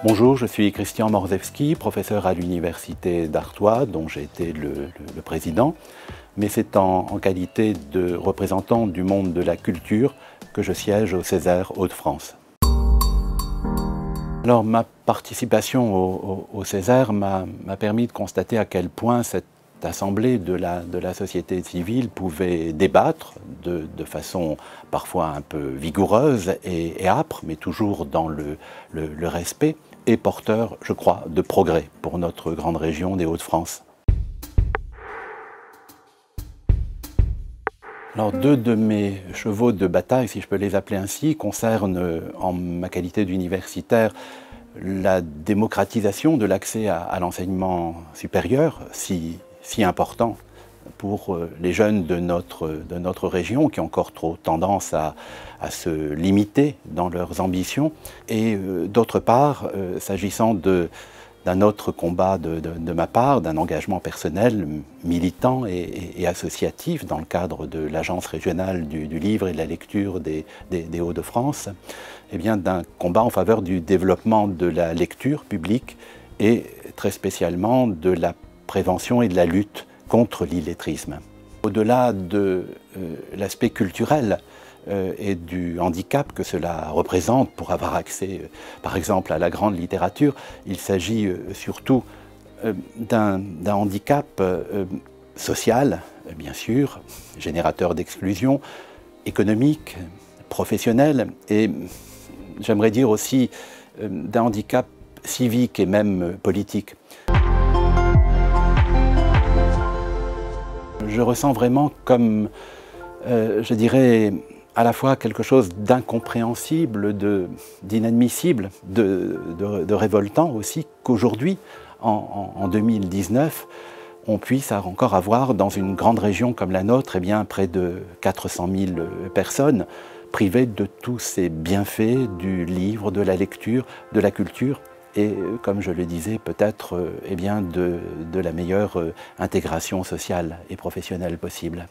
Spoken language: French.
Bonjour, je suis Christian Morzewski, professeur à l'Université d'Artois, dont j'ai été le président, mais c'est en qualité de représentant du monde de la culture que je siège au Césaire Hauts-de-France. Alors, ma participation au Césaire m'a permis de constater à quel point cette assemblée de la société civile pouvait débattre de façon parfois un peu vigoureuse et âpre, mais toujours dans le respect, et porteur, je crois, de progrès pour notre grande région des Hauts-de-France. Alors, deux de mes chevaux de bataille, si je peux les appeler ainsi, concernent, en ma qualité d'universitaire, la démocratisation de l'accès à l'enseignement supérieur, si important pour les jeunes de notre région, qui ont encore trop tendance à se limiter dans leurs ambitions. Et d'autre part, s'agissant d'un autre combat de ma part, d'un engagement personnel, militant et associatif dans le cadre de l'Agence régionale du livre et de la lecture des Hauts-de-France, eh bien d'un combat en faveur du développement de la lecture publique et très spécialement de la prévention et de la lutte contre l'illettrisme. Au-delà de l'aspect culturel et du handicap que cela représente pour avoir accès, par exemple, à la grande littérature, il s'agit surtout d'un handicap social, bien sûr, générateur d'exclusion, économique, professionnel, et j'aimerais dire aussi d'un handicap civique et même politique. Je ressens vraiment comme, je dirais, à la fois quelque chose d'incompréhensible, d'inadmissible, de révoltant aussi, qu'aujourd'hui, en 2019, on puisse encore avoir dans une grande région comme la nôtre, eh bien, près de 400 000 personnes privées de tous ces bienfaits du livre, de la lecture, de la culture, et comme je le disais, peut-être eh bien de la meilleure intégration sociale et professionnelle possible.